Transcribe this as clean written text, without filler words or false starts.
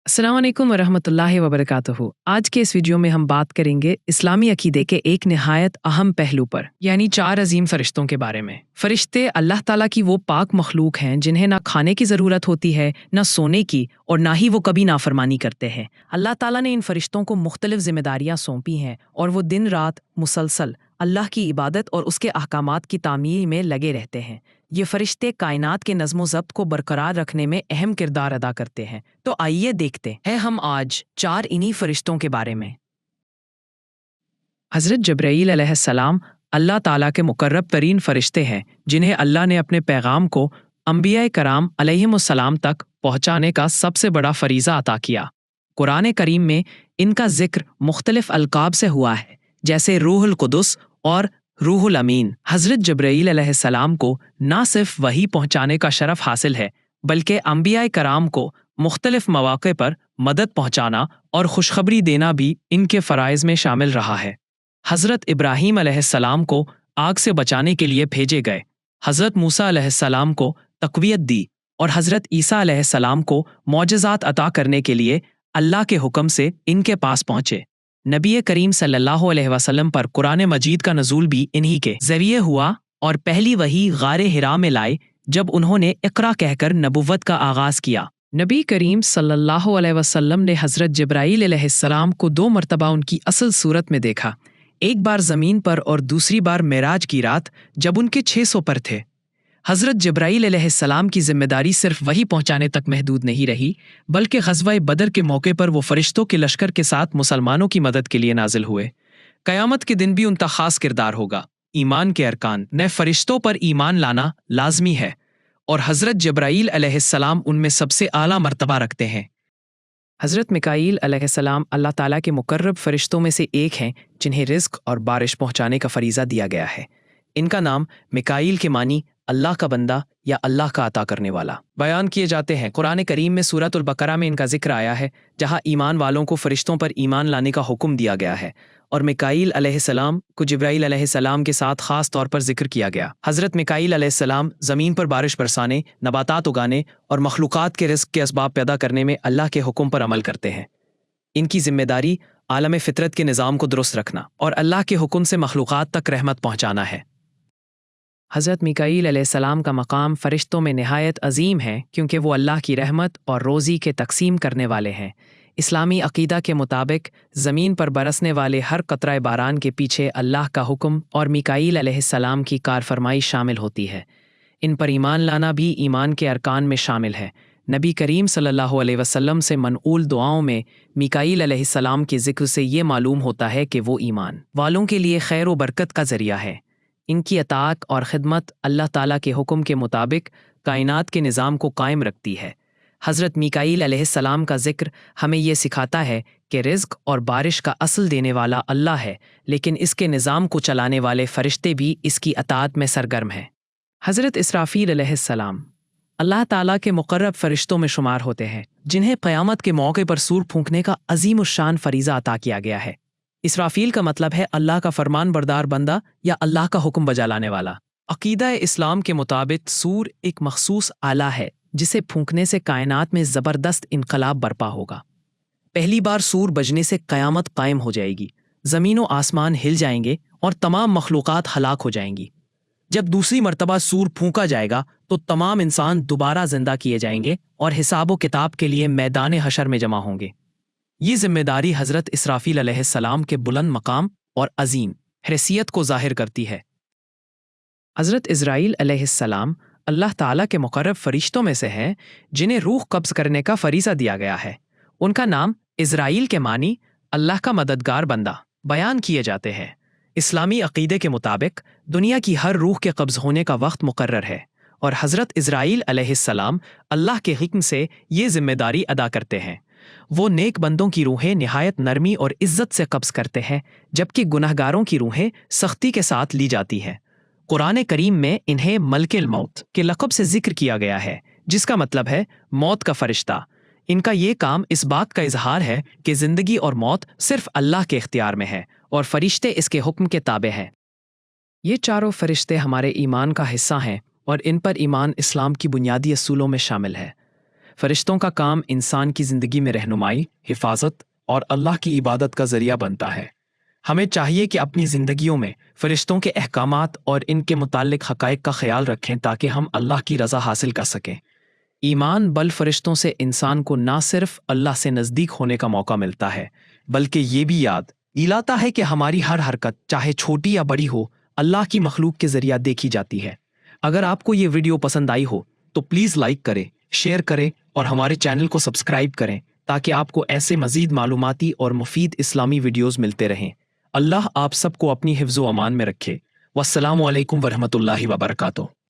अस्सलाम वालेकुम वरहमतुल्लाहि वबरकातुहू। आज के इस वीडियो में हम बात करेंगे इस्लामी अकीदे के एक निहायत अहम पहलू पर, यानी 4 अजीम फरिश्तों के बारे में। फरिश्ते अल्लाह ताला की वो पाक मखलूक हैं जिन्हें ना खाने की ज़रूरत होती है, ना सोने की, और ना ही वो कभी नाफरमानी करते हैं। अल्लाह ताला ने इन फरिश्तों को मुख्तलिफ जिम्मेदारियाँ सौंपी हैं और वो दिन रात मुसलसल अल्लाह की इबादत और उसके अहकामात की तामील में लगे रहते हैं। ये फरिश्ते कायनात के नज़्म ज़ब्त को बरकरार रखने में अहम किरदार अदा करते हैं। तो आइए देखते हैं हम आज 4 इन्हीं फरिश्तों के बारे में। हज़रत जब्राईल अलैहिस्सलाम अल्लाह ताला के मुकर्रब तरीन फरिश्ते हैं जिन्हें अल्लाह ने अपने पैगाम को अंबिया कराम अलैहिमुस्सलाम तक पहुँचाने का सबसे बड़ा फरीज़ा अता किया। कुरान करीम में इनका जिक्र मुख्तलिफ अलकाब से हुआ है, जैसे रूहुल कुदुस और रूहुल अमीन। हज़रत जब्राईल अलैहिस्सलाम को ना सिर्फ वही पहुँचाने का शरफ हासिल है, बल्कि अंबिया कराम को मुख्तलिफ मौक़े पर मदद पहुँचाना और खुशखबरी देना भी इनके फ़राइज़ में शामिल रहा है। हज़रत इब्राहीम अलैहिस्सलाम को आग से बचाने के लिए भेजे गए, हज़रत मूसा अलैहिस्सलाम को तक़वियत दी और हज़रत ईसा अलैहिस्सलाम को मौजज़ात अता करने के लिए अल्लाह के हुक्म से इनके पास पहुँचे। नबी करीम सल्लल्लाहु अलैहि वसल्लम पर कुरान मजीद का नज़ूल भी इन्हीं के ज़रिए हुआ और पहली वही गारे हिरा में लाए जब उन्होंने इक़रा कहकर नबुव्वत का आगाज़ किया। नबी करीम सल्लल्लाहु अलैहि वसल्लम ने हज़रत जिब्राईल अलैहिस्सलाम को 2 मरतबा उनकी असल सूरत में देखा, एक बार ज़मीन पर और दूसरी बार मेराज की रात जब उनके 600 पर थे। हज़रत जिब्राईल अलैहिस्सलाम की जिम्मेदारी सिर्फ वही पहुँचाने तक महदूद नहीं रही, बल्कि ग़ज़वा बदर के मौके पर वो फरिश्तों के लश्कर के साथ मुसलमानों की मदद के लिए नाजिल हुए। क़यामत के दिन भी उनका ख़ास किरदार होगा। ईमान के अरकान ने फरिश्तों पर ईमान लाना लाजमी है और हज़रत जिब्राईल अलैहिस्सलाम उनमें सबसे आला मर्तबा रखते हैं। हज़रत मिकाईल अलैहिस्सलाम अल्लाह ताला के मुकर्रब फरिश्तों में से एक हैं जिन्हें रिज़्क़ और बारिश पहुँचाने का फ़रीज़ा दिया गया है। इनका नाम मिकाईल के मानी अल्लाह का बंदा या अल्लाह का अता करने वाला बयान किए जाते हैं। कुरान करीम में सूरतुल बकरा में इनका जिक्र आया है, जहाँ ईमान वालों को फरिश्तों पर ईमान लाने का हुक्म दिया गया है और मिकाईल अलैहिस्सलाम को जिब्राईल अलैहिस्सलाम के साथ ख़ास तौर पर जिक्र किया गया। हज़रत मिकाईल अलैहिस्सलाम ज़मीन पर बारिश बरसाने, नबातात उगाने और मखलूक़ात के रिज़्क़ के असबाब पैदा करने में अल्लाह के हुक्म पर अमल करते हैं। इनकी ज़िम्मेदारी आलम फ़ितरत के निज़ाम को दुरुस्त रखना और अल्लाह के हुक्म से मखलूक़ात तक रहमत पहुँचाना है। हज़रत मिकाईल अलैहिस्सलाम का मकाम फ़रिश्तों में निहायत अजीम है, क्योंकि वो अल्लाह की रहमत और रोज़ी के तकसीम करने वाले हैं। इस्लामी अक़ीदा के मुताबिक ज़मीन पर बरसने वाले हर कतरा बारान के पीछे अल्लाह का हुक्म और मिकाईल अलैहिस्सलाम की कारफरमाई शामिल होती है। इन पर ईमान लाना भी ईमान के अरकान में शामिल है। नबी करीम सल्लल्लाहु अलैहि वसल्लम से मनऊल दुआओं में मिकाईल अलैहिस्सलाम के ज़िक्र से ये मालूम होता है कि वो ईमान वालों के लिए खैर व बरकत का ज़रिया है। इनकी अताअत और ख़िदमत अल्लाह ताला के हुक्म के मुताबिक कायनात के निज़ाम को कायम रखती है। हज़रत मिकाईल अलैहिस्सलाम का ज़िक्र हमें यह सिखाता है कि रिज़्क़ और बारिश का असल देने वाला अल्लाह है, लेकिन इसके निज़ाम को चलाने वाले फ़रिश्ते भी इसकी अताअत में सरगर्म हैं। हज़रत इसराफ़ील अलैहिस्सलाम अल्लाह ताला के मुकर्रब फ़रिश्तों में शुमार होते हैं, जिन्हें क़यामत के मौके पर सूर फूंकने का अज़ीमुश्शान फ़रीज़ा अता किया गया है। इसराफील का मतलब है अल्लाह का फरमान बरदार बंदा या अल्लाह का हुक्म बजा लाने वाला। अक़ीदा इस्लाम के मुताबिक सूर एक मखसूस आला है जिसे फूंकने से कायनात में ज़बरदस्त इनकलाब बरपा होगा। पहली बार सूर बजने से क़यामत कायम हो जाएगी, ज़मीन व आसमान हिल जाएंगे और तमाम मखलूक़ात हलाक हो जाएंगी। जब दूसरी मरतबा सूर फूंका जाएगा तो तमाम इंसान दोबारा ज़िंदा किए जाएंगे और हिसाब व किताब के लिए मैदान हशर में जमा होंगे। ये जिम्मेदारी हज़रत इसराफील अलैहिस्सलाम के बुलंद मकाम और अजीम हैसियत को ज़ाहिर करती है। हज़रत इज़राईल अलैहिस्सलाम अल्लाह ताला के मुकर्रब फ़रिश्तों में से हैं जिन्हें रूह कब्ज़ करने का फ़रीज़ा दिया गया है। उनका नाम इज़राईल के मानी अल्लाह का मददगार बंदा बयान किए जाते हैं। इस्लामी अक़ीदे के मुताबिक दुनिया की हर रूह के कब्ज़ होने का वक्त मुकर्रर है और हज़रत इज़राईल अलैहिस्सलाम अल्लाह के हुक्म से ये ज़िम्मेदारी अदा करते हैं। वो नेक बंदों की रूहें निहायत नरमी और इज़्ज़त से कब्ज़ करते हैं, जबकि गुनहगारों की रूहें सख्ती के साथ ली जाती हैं। कुरान करीम में इन्हें मलकिल मौत के लक़ब से ज़िक्र किया गया है, जिसका मतलब है मौत का फ़रिश्ता। इनका ये काम इस बात का इजहार है कि ज़िंदगी और मौत सिर्फ अल्लाह के इख्तियार में है और फ़रिश्ते इसके हुक्म के ताबे हैं। ये चारों फ़रिश्ते हमारे ईमान का हिस्सा हैं और इन पर ईमान इस्लाम की बुनियादी असूलों में शामिल है। फरिश्तों का काम इंसान की ज़िंदगी में रहनुमाई, हिफाजत और अल्लाह की इबादत का ज़रिया बनता है। हमें चाहिए कि अपनी ज़िंदगियों में फरिश्तों के अहकामात और इनके मुताल्लिक हक़ाइक़ का ख्याल रखें ताकि हम अल्लाह की रज़ा हासिल कर सकें। ईमान बल फरिश्तों से इंसान को ना सिर्फ अल्लाह से नज़दीक होने का मौका मिलता है, बल्कि ये भी याद दिलाता है कि हमारी हर हरकत, चाहे छोटी या बड़ी हो, अल्लाह की मखलूक के ज़रिया देखी जाती है। अगर आपको ये वीडियो पसंद आई हो तो प्लीज़ लाइक करें, शेयर करें और हमारे चैनल को सब्सक्राइब करें ताकि आपको ऐसे मज़ीद मालूमाती और मुफीद इस्लामी वीडियोज़ मिलते रहें। अल्लाह आप सबको अपनी हिफ्ज़ व अमान में रखे। वस्सलामु अलैकुम वरहमतुल्लाहि वबरकातुहू।